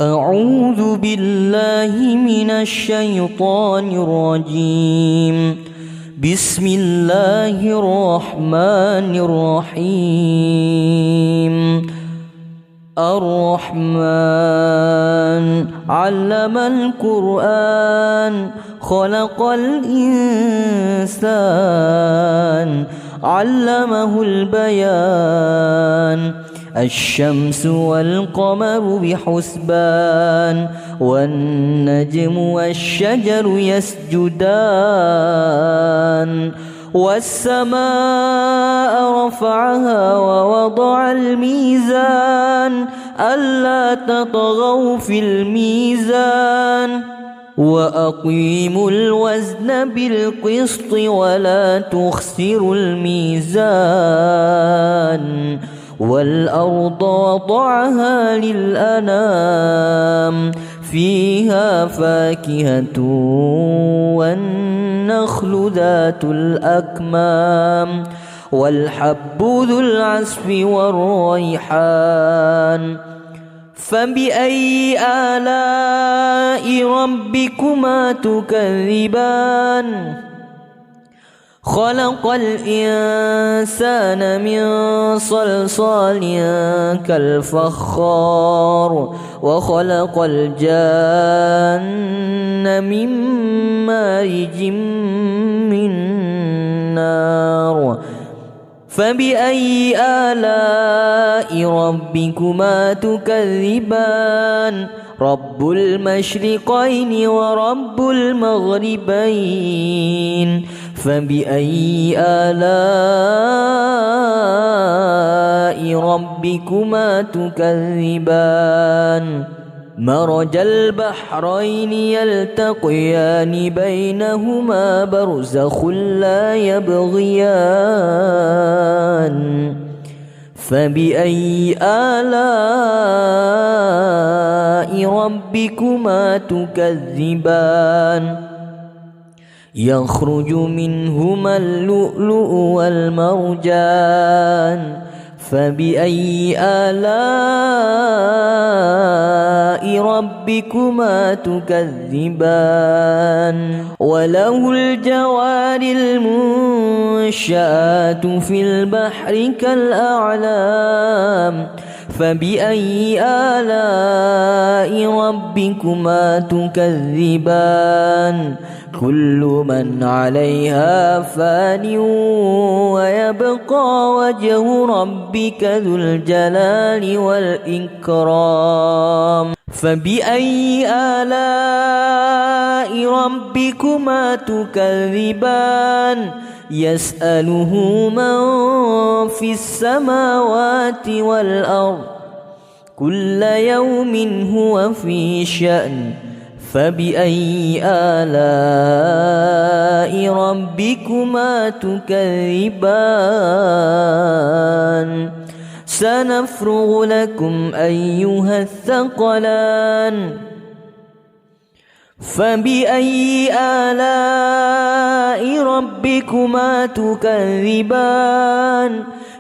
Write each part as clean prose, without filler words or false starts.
أعوذ بالله من الشيطان الرجيم. بسم الله الرحمن الرحيم. الرحمن علم القرآن خلق الإنسان علمه البيان. الشمس والقمر بحسبان والنجم والشجر يسجدان. والسماء رفعها ووضع الميزان ألا تطغوا في الميزان وأقيموا الوزن بالقسط ولا تخسروا الميزان. والأرض وضعها للأنام فيها فاكهة والنخل ذات الأكمام والحب ذو العصف والريحان. فبأي آلاء ربكما تكذبان؟ خلق الإنسان من صلصال كالفخار وخلق الجان من مارج من نار. فبأي آلاء ربكما تكذبان؟ رب المشرقين ورب المغربين. فبأي آلاء ربكما تكذبان؟ مرج البحرين يلتقيان بينهما برزخ لا يبغيان. فبأي آلاء ربكما تكذبان؟ يخرج منهما اللؤلؤ والمرجان. فبأي آلاء ربكما تكذبان؟ وله الجوار المنشآت في البحر كالأعلام. فبأي آلاء ربكما تكذبان؟ كل من عليها فان ويبقى وجه ربك ذو الجلال والإكرام. فبأي آلاء ربكما تكذبان؟ يسأله من في السماوات والأرض كل يوم هو في شأن. فبأي آلاء ربكما تكذبان؟ سنفرغ لكم أيها الثقلان. فبأي آلاء ربكما تكذبان؟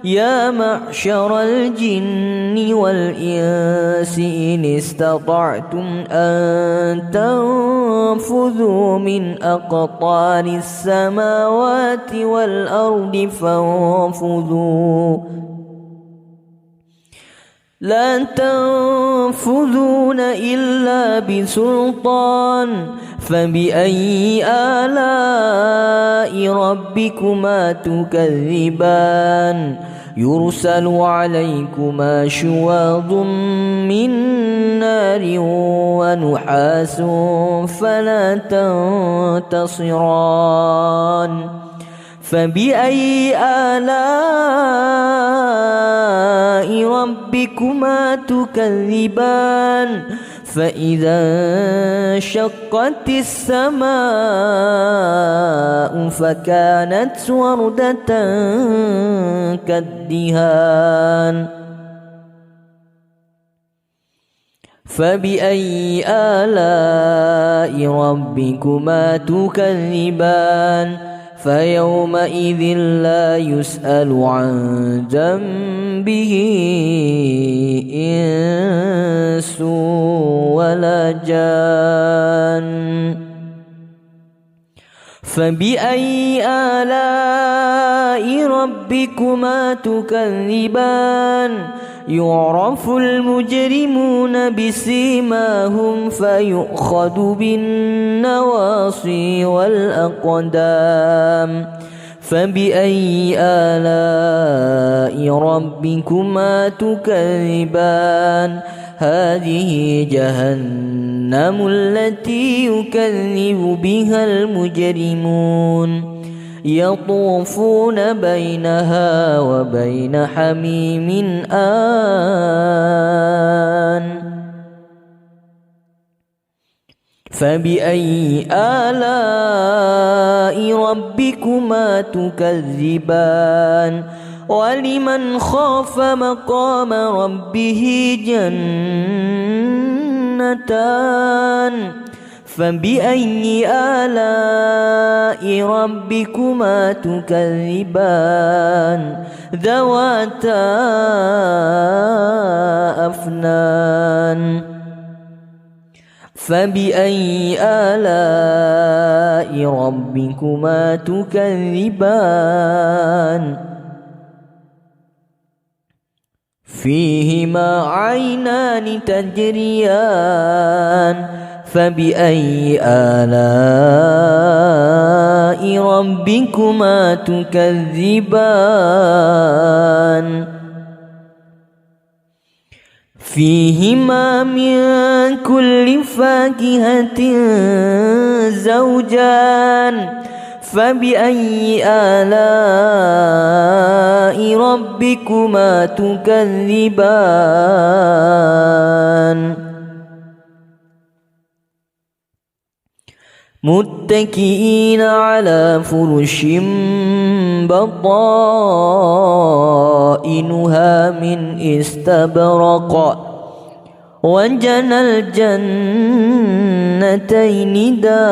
يا معشر الجن والإنس إن استطعتم أن تنفذوا من أقطار السماوات والأرض فانفذوا لا تنفذون إلا بسلطان. فبأي آلاء ربكما تكذبان؟ يرسل عليكما شواظ من نار ونحاس فلا تنتصران. فبأي آلاء ربكما تكذبان؟ فإذا انشقت السماء فكانت وردة كالدهان. فبأي آلاء ربكما تكذبان؟ فيومئذ لا يسأل عن ذنب به إنس ولا جان فبأي آلاء ربكما تكذبان يعرف المجرمون بسيماهم فيؤخذ بالنواصي والأقدام فبأي آلاء ربكما تكذبان هذه جهنم التي يكذب بها المجرمون يطوفون بينها وبين حميم آن فبأي آلاء ربكما تكذبان ولمن خاف مقام ربه جنتان فبأي آلاء ربكما تكذبان ذواتا أفنان فبأي آلاء ربكما تكذبان فيهما عينان تجريان فبأي آلاء ربكما تكذبان فيهما من كل فاكهة زوجان فبأي آلاء ربكما تكذبان متكئين على فرش بطائنها من استبرق وجنى الجنتين دان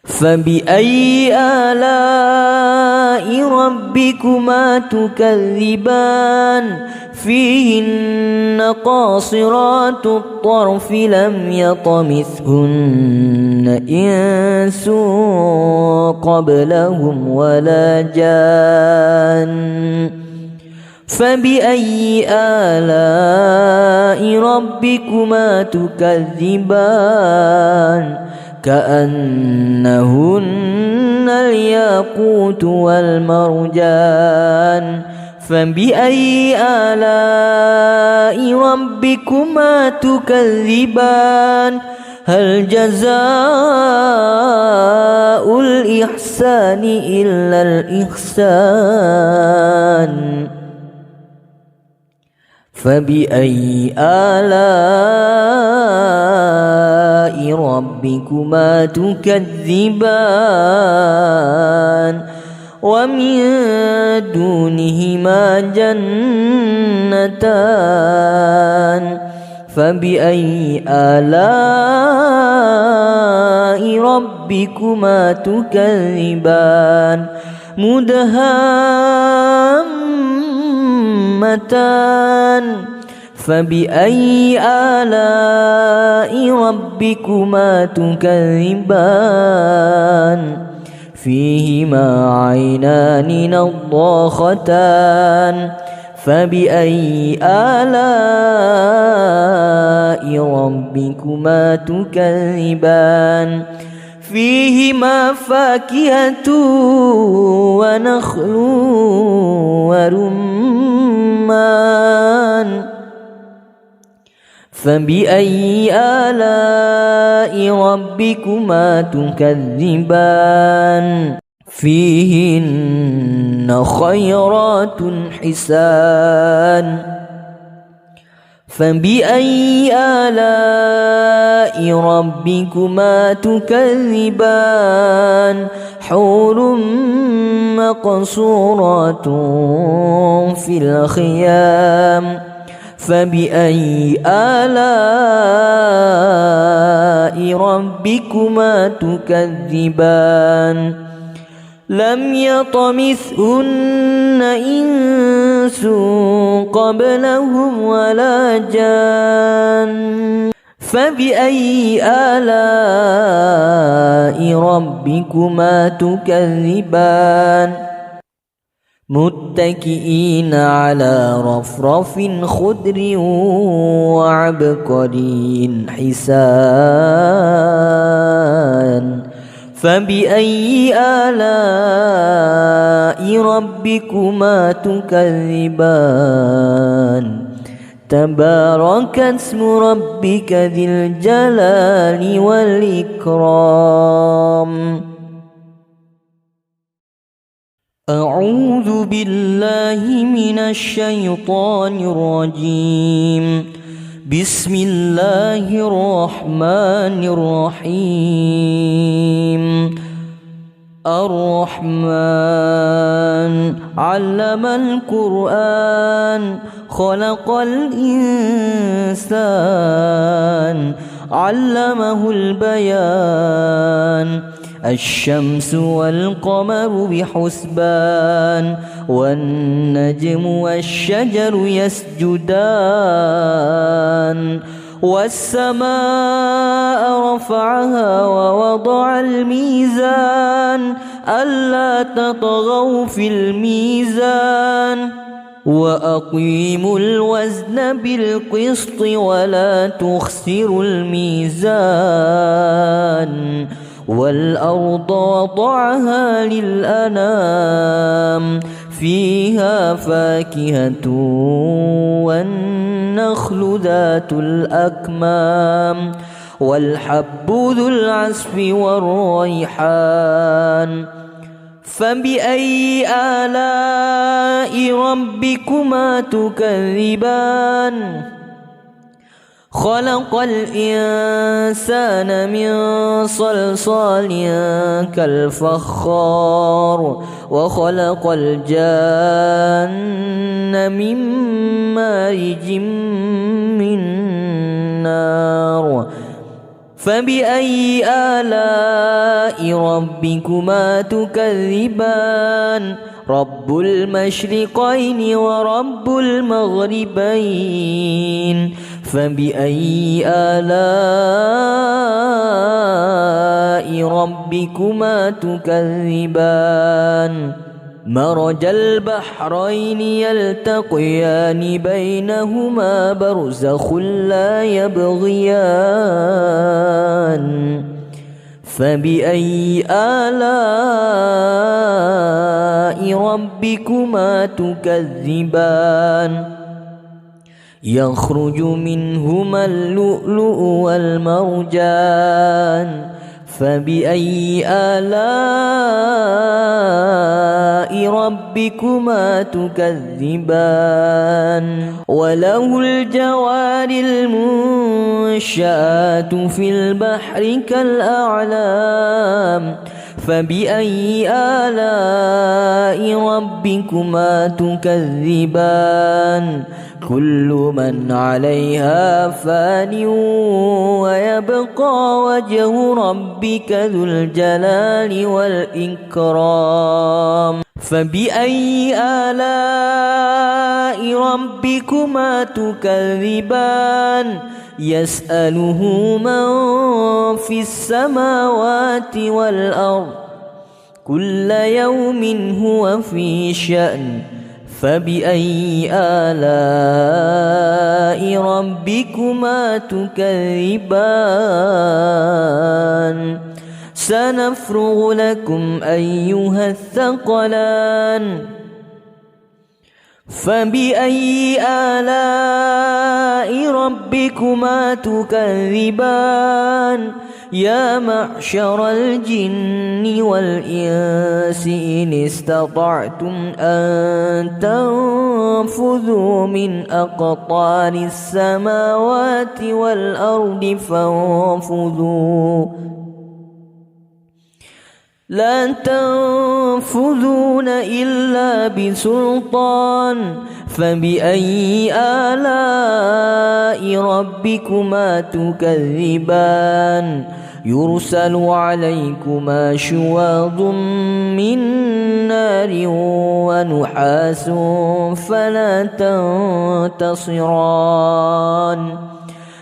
فبأي آلاء ربكما تكذبان فيهن قاصرات الطرف لم يطمثهن إنس قبلهم ولا جان فبأي آلاء ربكما تكذبان كأنهن الياقوت والمرجان فبأي آلاء ربكما تكذبان هل جزاء الإحسان إلا الإحسان فبأي آلاء ربكما تكذبان ومن دونهما جنتان فبأي آلاء ربكما تكذبان مدهامتان فبأي آلاء ربكما تكذبان فيهما عينان نضاختان فبأي آلاء ربكما تكذبان فيهما فاكهة ونخل ورمان فبأي آلاء ربكما تكذبان فيهن خيرات حسان فبأي آلاء ربكما تكذبان حور مقصورات في الخيام فبأي آلاء ربكما تكذبان لم يطمثهن إنس قبلهم ولا جان فبأي آلاء ربكما تكذبان متكئين على رفرف خضر وعبقري حسان فبأي آلاء ربكما تكذبان تبارك اسم ربك ذي الجلال والإكرام أعوذ بالله من الشيطان الرجيم بسم الله الرحمن الرحيم الرحمن علم القرآن خلق الإنسان علمه البيان الشمس والقمر بحسبان والنجم والشجر يسجدان والسماء رفعها ووضع الميزان ألا تطغوا في الميزان وأقيموا الوزن بالقسط ولا تخسروا الميزان والأرض وضعها للأنام فيها فاكهة والنخل ذات الأكمام والحب ذو العصف والريحان فبأي آلاء ربكما تكذبان خلق الإنسان من صلصال كالفخار وخلق الجان من مارج من نار فبأي آلاء ربكما تكذبان رب المشرقين ورب المغربين فبأي آلاء ربكما تكذبان مرج البحرين يلتقيان بينهما برزخ لا يبغيان فبأي آلاء ربكما تكذبان يخرج منهما اللؤلؤ والمرجان فبأي آلاء ربكما تكذبان وله الجوار المنشآت في البحر كالأعلام فبأي آلاء ربكما تكذبان كل من عليها فان ويبقى وجه ربك ذو الجلال والإكرام فبأي آلاء ربكما تكذبان يسأله من في السماوات والأرض كل يوم هو في شأن فبأي آلاء ربكما تكذبان سنفرغ لكم أيها الثقلان فبأي آلاء ربكما تكذبان يا معشر الجن والإنس إن استطعتم أن تنفذوا من أقطار السماوات والأرض فانفذوا لا تنفذون إلا بسلطان فبأي آلاء ربكما تكذبان يرسل عليكما شواظ من نار ونحاس فلا تنتصران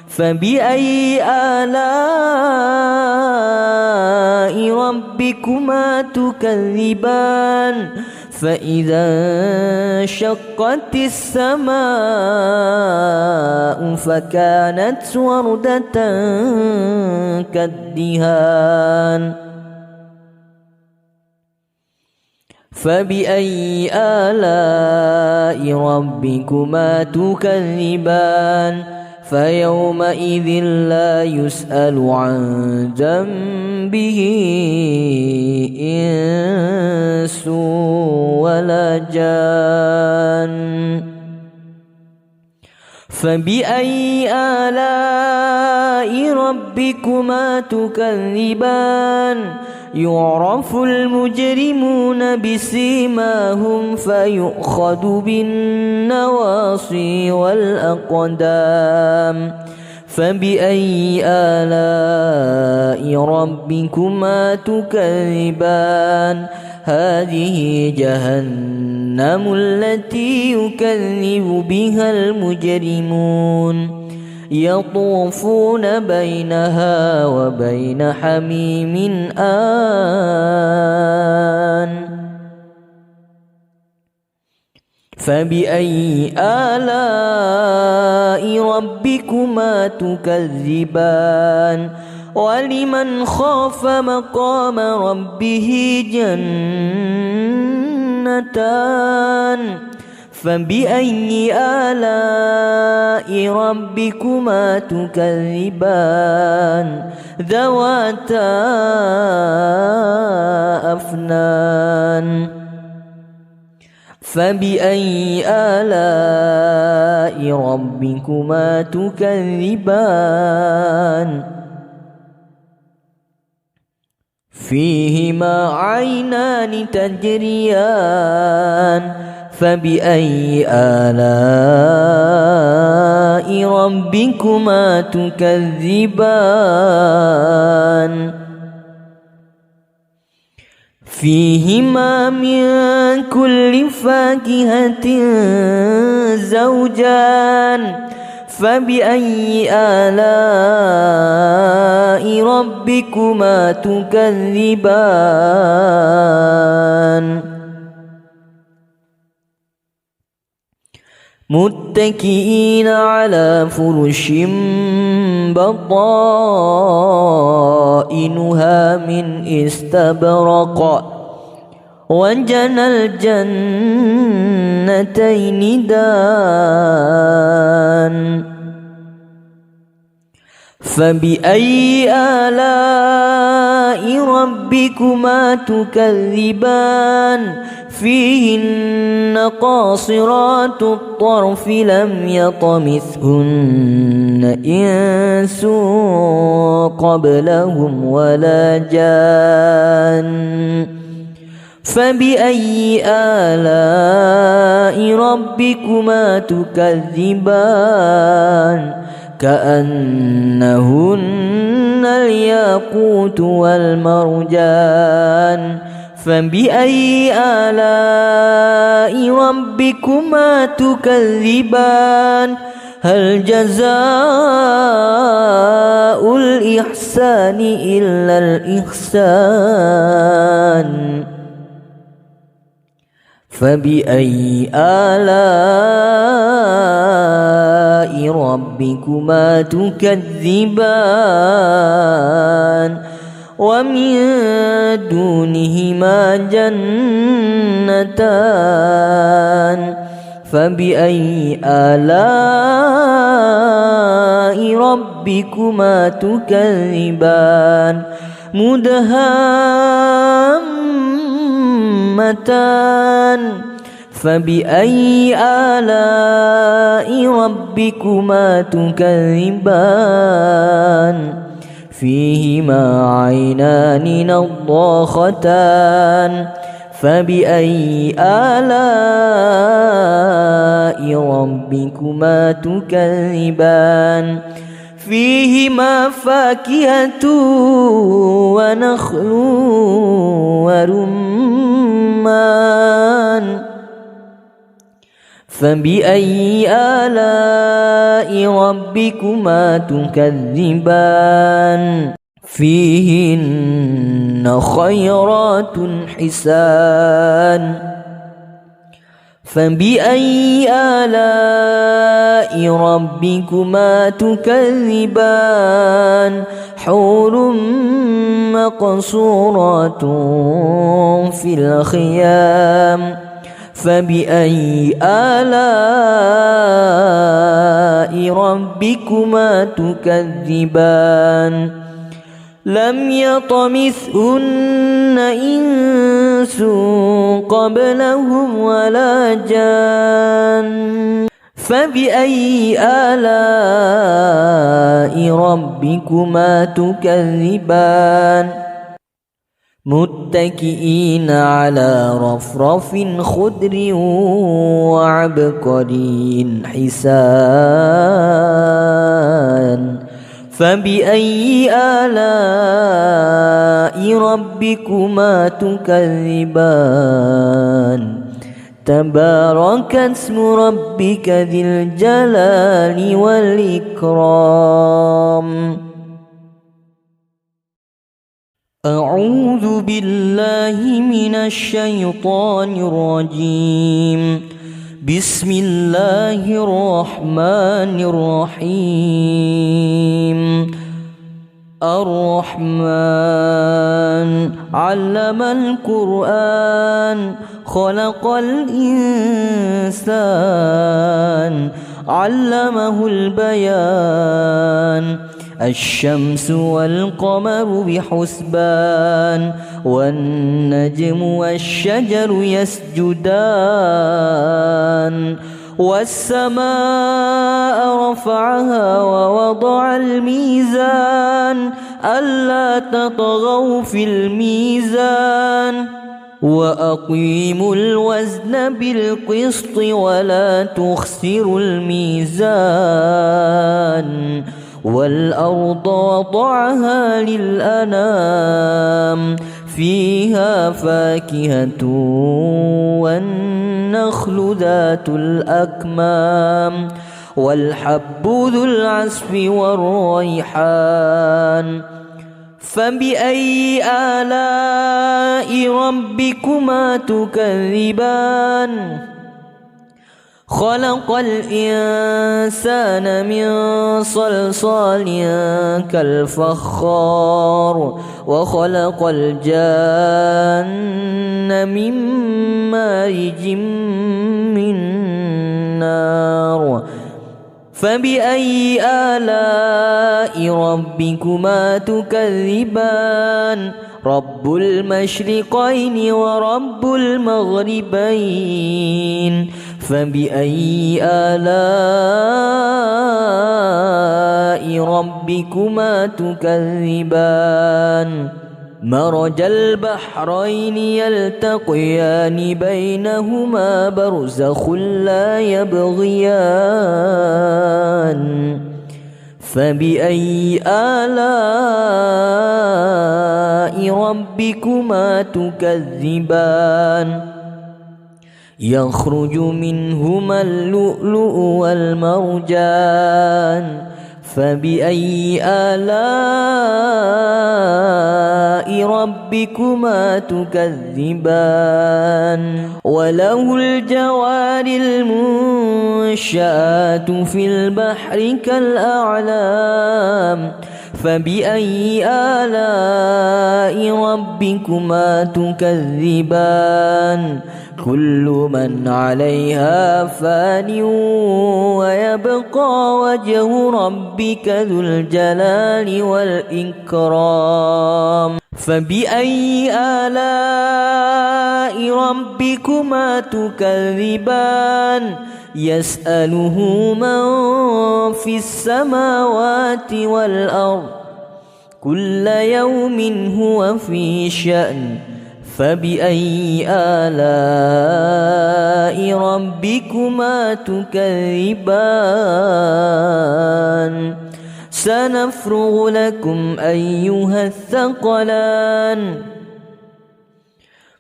فبأي آلاء ربكما تكذبان فإذا انشقت السماء فكانت وردة كالدهان فبأي آلاء ربكما تكذبان فيومئذ لا يسأل عن ذنبه إنس ولا جان فبأي آلاء ربكما تكذبان يعرف المجرمون بسيماهم فيؤخذ بالنواصي والأقدام فبأي آلاء ربكما تكذبان هذه جهنم التي يكذب بها المجرمون يطوفون بينها وبين حميم آن فبأي آلاء ربكما تكذبان ولمن خاف مقام ربه جنتان فبأي آلاء ربكما تكذبان ذواتا أفنان فبأي آلاء ربكما تكذبان فيهما عينان تجريان فبأي آلاء ربكما تكذبان فيهما من كل فاكهة زوجان فبأي آلاء ربكما تكذبان متكئين على فرش بطائنها من استبرق وجنى الجنتين دان فبأي آلاء ربكما تكذبان فيهن قاصرات الطرف لم يطمثهن إنس قبلهم ولا جان فبأي آلاء ربكما تكذبان كأنهن الياقوت والمرجان فبأي آلاء ربكما تكذبان هل جزاء الإحسان إلا الإحسان فبأي آلاء ربكما تكذبان ومن دونهما جنتان فبأي آلاء ربكما تكذبان مدهامتان فبأي آلاء ربكما تكذبان فيهما عينان نضاختان فبأي آلاء ربكما تكذبان فيهما فاكهة ونخل ورمان فبأي آلاء ربكما تكذبان فيهن خيرات حسان فبأي آلاء ربكما تكذبان حور مقصورات في الخيام فبأي آلاء ربكما تكذبان لم يطمثهن إنس قبلهم ولا جان فبأي آلاء ربكما تكذبان متكئين على رفرف خضر وعبقري حسان فبأي آلاء ربكما تكذبان تبارك اسم ربك ذي الجلال والإكرام أعوذ بالله من الشيطان الرجيم بسم الله الرحمن الرحيم الرحمن علم القرآن خلق الإنسان علمه البيان الشمس والقمر بحسبان والنجم والشجر يسجدان والسماء رفعها ووضع الميزان ألا تطغوا في الميزان وأقيموا الوزن بالقسط ولا تخسروا الميزان والأرض وضعها للأنام فيها فاكهة والنخل ذات الأكمام والحب ذو العصف والريحان فبأي آلاء ربكما تكذبان خلق الإنسان من صلصال كالفخار وخلق الجان من مارج من نار فبأي آلاء ربكما تكذبان رب المشرقين ورب المغربين فبأي آلاء ربكما تكذبان مرج البحرين يلتقيان بينهما برزخ لا يبغيان فبأي آلاء ربكما تكذبان يخرج منهما اللؤلؤ والمرجان فبأي آلاء ربكما تكذبان وله الجوار المنشآت في البحر كالأعلام فبأي آلاء ربكما تكذبان كل من عليها فان ويبقى وجه ربك ذو الجلال والإكرام فبأي آلاء ربكما تكذبان يسأله من في السماوات والأرض كل يوم هو في شأن فبأي آلاء ربكما تكذبان سنفرغ لكم أيها الثقلان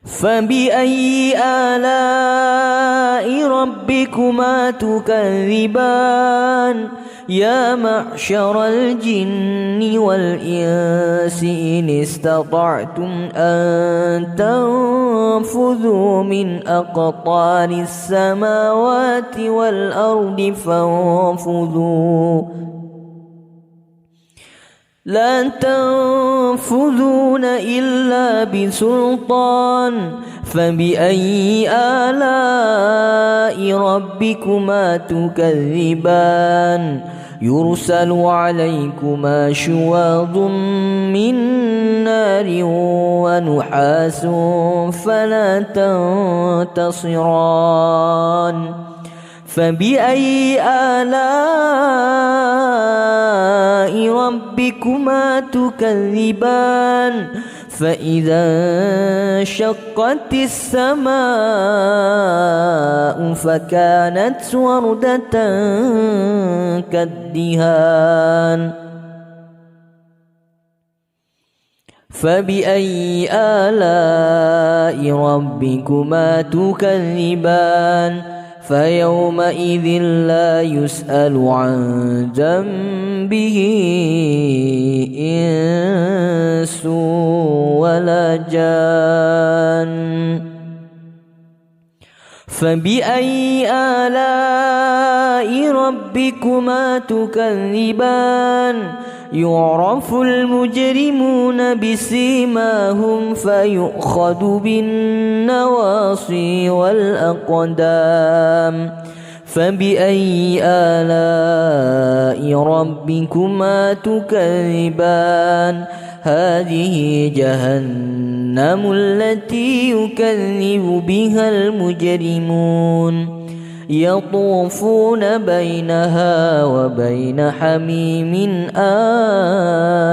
فبأي آلاء ربكما تكذبان يا معشر الجن والإنس إن استطعتم أن تنفذوا من أقطار السماوات والأرض فانفذوا لا تنفذون إلا بسلطان فبأي آلاء ربكما تكذبان يرسل عليكما شواظ من نار ونحاس فلا تنتصران فبأي آلاء ربكما تكذبان فإذا انشقت السماء فكانت وردة كالدهان فبأي آلاء ربكما تكذبان فيومئذ لا يسأل عن ذنبه إنس ولا جان فبأي آلاء ربكما تكذبان يعرف المجرمون بسيماهم فيؤخذ بالنواصي والأقدام فبأي آلاء ربكما تكذبان هذه جهنم التي يكذب بها المجرمون يطوفون بينها وبين حميم آن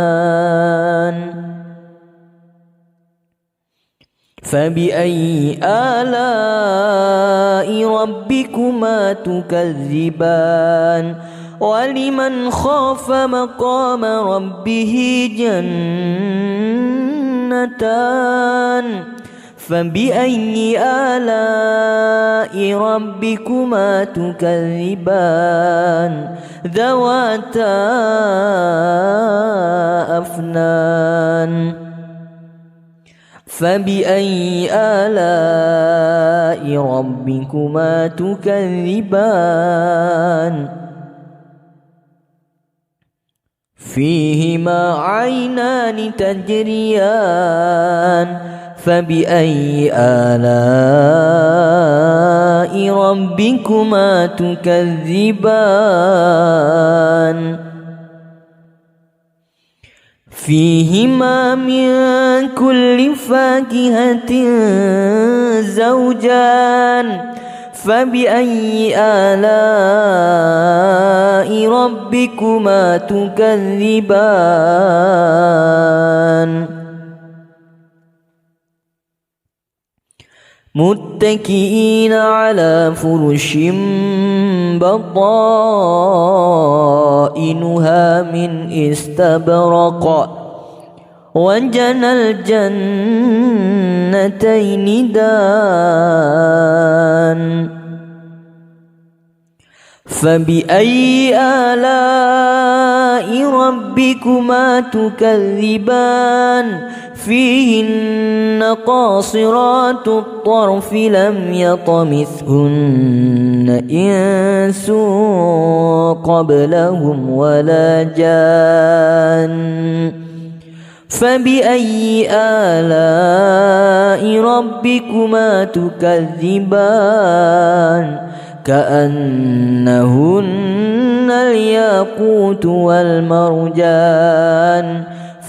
فبأي آلاء ربكما تكذبان ولمن خاف مقام ربه جنتان فبأي آلاء ربكما تكذبان ذواتا أفنان فبأي آلاء ربكما تكذبان فيهما عينان تجريان فبأي آلاء ربكما تكذبان فيهما من كل فاكهة زوجان فبأي آلاء ربكما تكذبان متكئين على فرش بطائنها من استبرق وجنى الجنتين دان فبأي آلاء ربكما تكذبان فيهن قاصرات الطرف لم يطمثهن إنس قبلهم ولا جان فبأي آلاء ربكما تكذبان كأنهن الياقوت والمرجان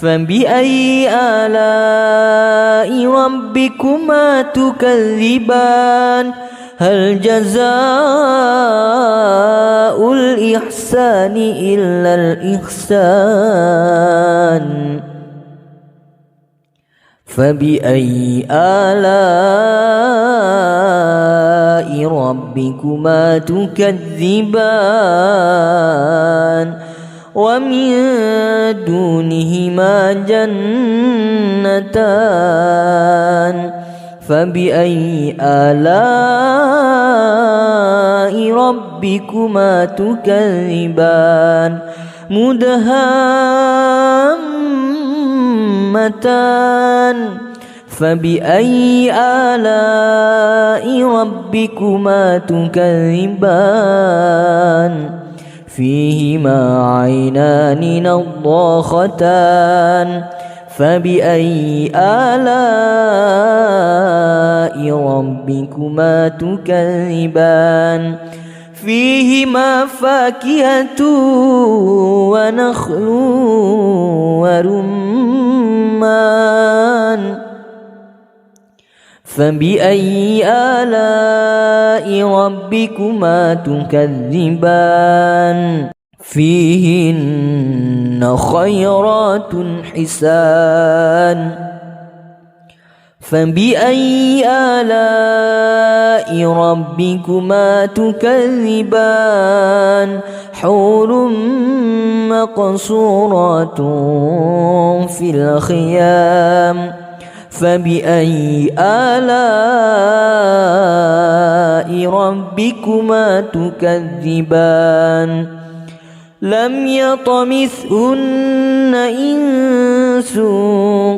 فبأي آلاء ربكما تكذبان هل جزاء الإحسان إلا الإحسان فبأي آلاء ربكما تكذبان ومن دونهما جنتان فبأي آلاء ربكما تكذبان مدهامتان فبأي آلاء ربكما تكذبان فيهما عينان نضاختان فبأي آلاء ربكما تكذبان فيهما فاكهة ونخل ورمان فبأي آلاء ربكما تكذبان فيهن خيرات حسان فبأي آلاء ربكما تكذبان حور مقصورات في الخيام فبأي آلاء ربكما تكذبان لم يطمثهن إنس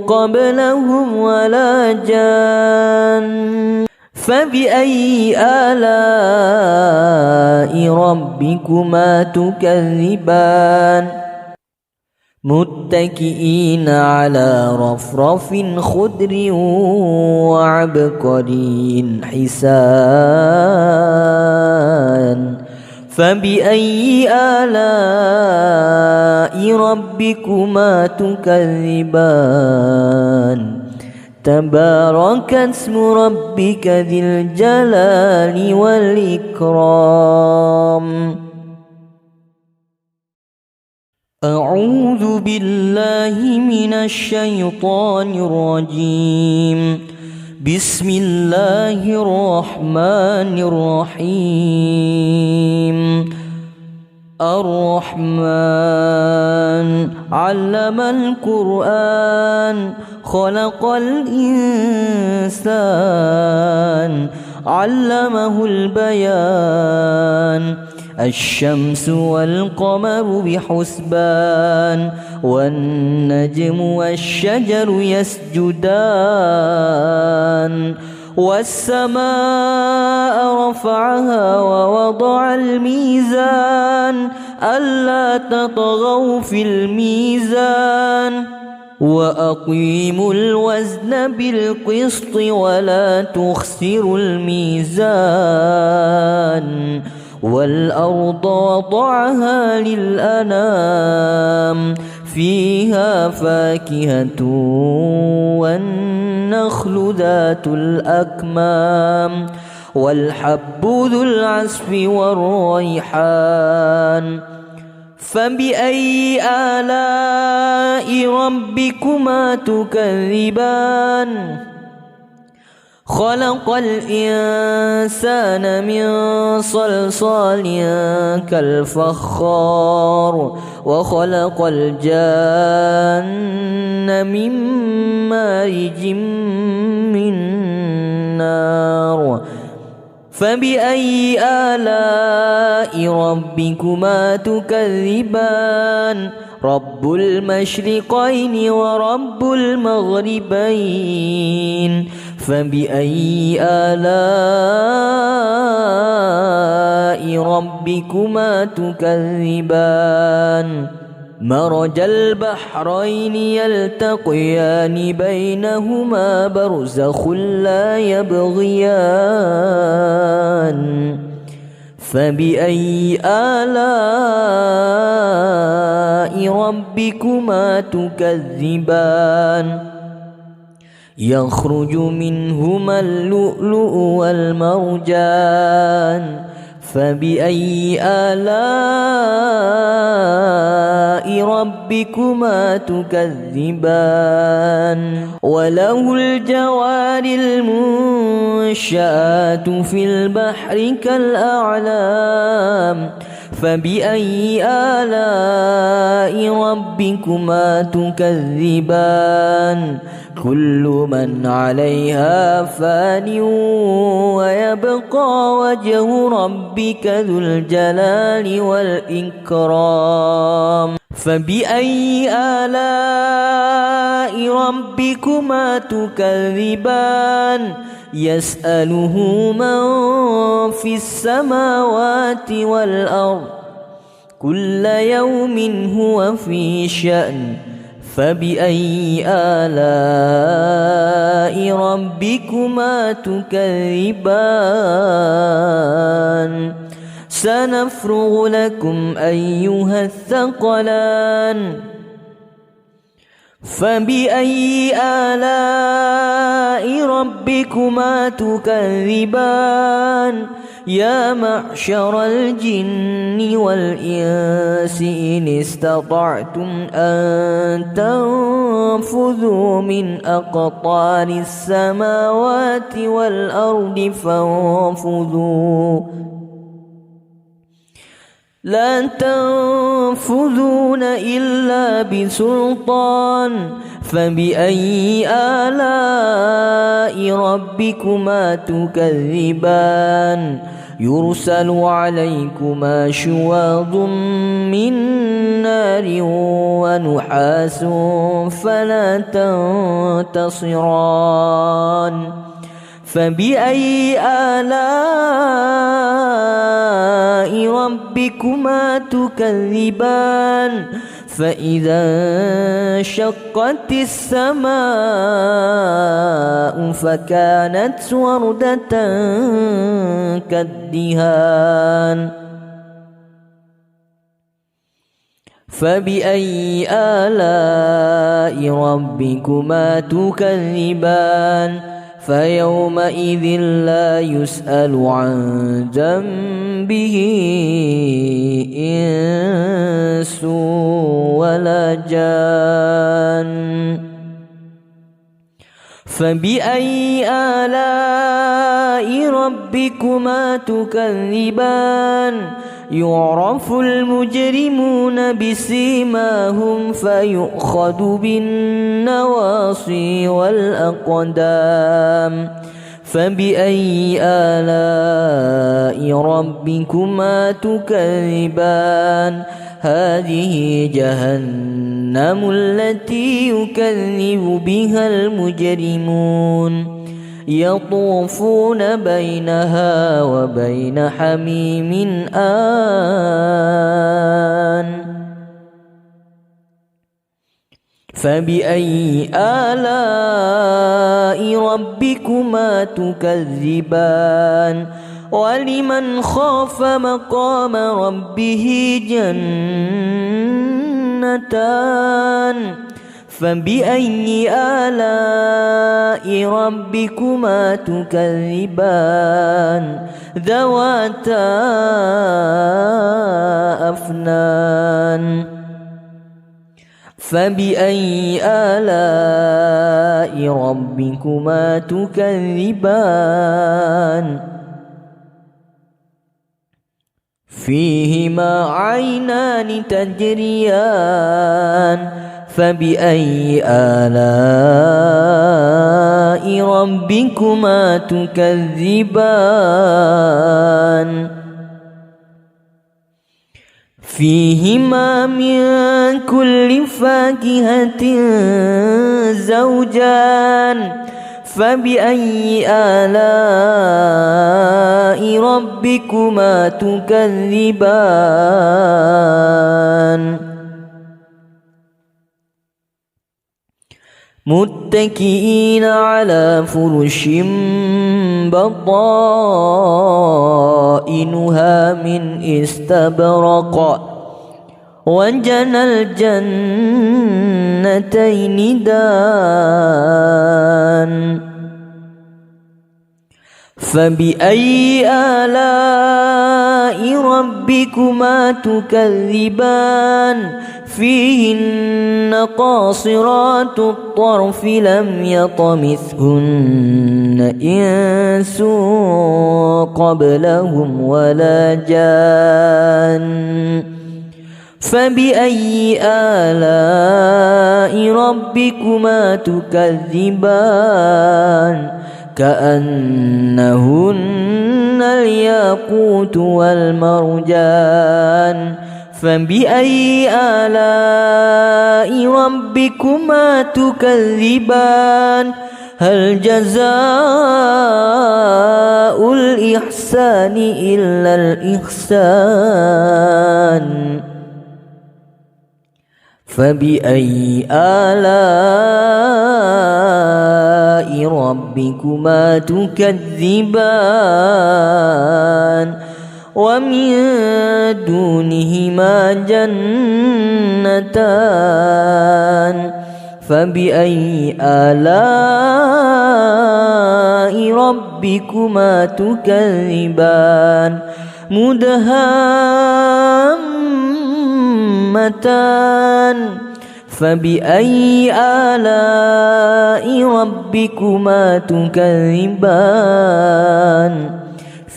قبلهم ولا جان فبأي آلاء ربكما تكذبان متكئين على رفرف خضر وعبقري حسان فبأي آلاء ربكما تكذبان تبارك اسم ربك ذي الجلال والإكرام أعوذ بالله من الشيطان الرجيم بسم الله الرحمن الرحيم الرحمن علم القرآن خلق الإنسان علمه البيان الشمس والقمر بحسبان والنجم والشجر يسجدان والسماء رفعها ووضع الميزان ألا تطغوا في الميزان وأقيموا الوزن بالقسط ولا تخسروا الميزان والأرض وضعها للأنام فيها فاكهة والنخل ذات الأكمام والحب ذو العصف والريحان فبأي آلاء ربكما تكذبان خلق الإنسان من صلصال كالفخار وخلق الجان من مارج من نار فبأي آلاء ربكما تكذبان رب المشرقين ورب المغربين فبأي آلاء ربكما تكذبان مرج البحرين يلتقيان بينهما برزخ لا يبغيان فبأي آلاء ربكما تكذبان يخرج منهما اللؤلؤ والمرجان فبأي آلاء ربكما تكذبان وله الجوار المنشآت في البحر كالأعلام فبأي آلاء ربكما تكذبان كل من عليها فان ويبقى وجه ربك ذو الجلال والإكرام فبأي آلاء ربكما تكذبان يسأله من في السماوات والأرض كل يوم هو في شأن فبأي آلاء ربكما تكذبان سنفرغ لكم أيها الثقلان فبأي آلاء ربكما تكذبان يا معشر الجن والإنس إن استطعتم أن تنفذوا من أقطار السماوات والأرض فانفذوا لا تنفذون إلا بسلطان فبأي آلاء ربكما تكذبان يرسل عليكما شواظ من نار ونحاس فلا تنتصران فبأي آلاء ربكما تكذبان فإذا انشقت السماء فكانت وردة كالدهان فبأي آلاء ربكما تكذبان فيومئذ لا يسأل عن ذنبه إنس ولا جان فبأي آلاء ربكما تكذبان يعرف المجرمون بسيماهم فيؤخذ بالنواصي والأقدام فبأي آلاء ربكما تكذبان هذه جهنم التي يكذب بها المجرمون يطوفون بينها وبين حميم آن فبأي آلاء ربكما تكذبان ولمن خاف مقام ربه جنتان فبأي آلاء ربكما تكذبان ذواتا أفنان فبأي آلاء ربكما تكذبان فيهما عينان تجريان فبأي آلاء ربكما تكذبان فيهما من كل فاكهة زوجان فبأي آلاء ربكما تكذبان متكئين على فرش بطائنها من استبرق وجنى الجنتين دان فبأي آلاء ربكما تكذبان فيهن قاصرات الطرف لم يطمثهن إنس قبلهم ولا جان فبأي آلاء ربكما تكذبان كأنهن الياقوت والمرجان فبأي آلاء ربكما تكذبان هل جزاء الإحسان إلا الإحسان فبأي آلاء ربكما تكذبان ومن دونهما جنتان فبأي آلاء ربكما تكذبان مدهامتان فبأي آلاء ربكما تكذبان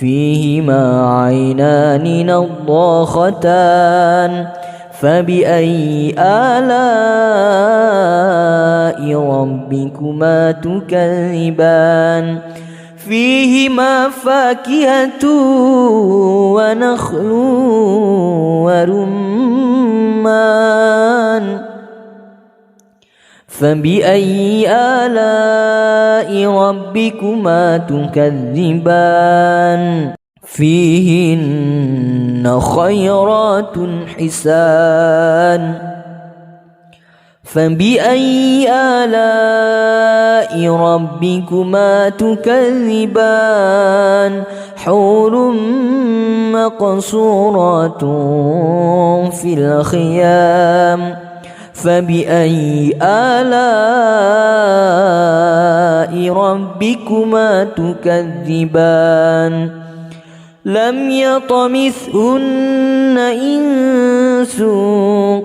فيهما عينان نضاختان فبأي آلاء ربكما تكذبان فيهما فاكهة ونخل ورمان فبأي آلاء ربكما تكذبان فيهن خيرات حسان فبأي آلاء ربكما تكذبان حور مقصورات في الخيام فبأي آلاء ربكما تكذبان لم يطمثهن إنس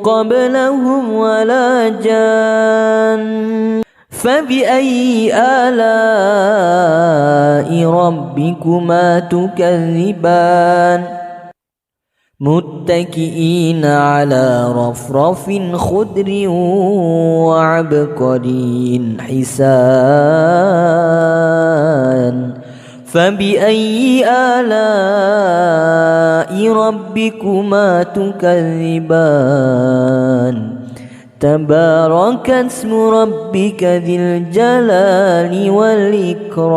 قبلهم ولا جان فبأي آلاء ربكما تكذبان متكئين على رفرف خضر وعبقري حسان فبأي آلاء ربكما تكذبان تبارك اسم ربك ذي الجلال والإكرام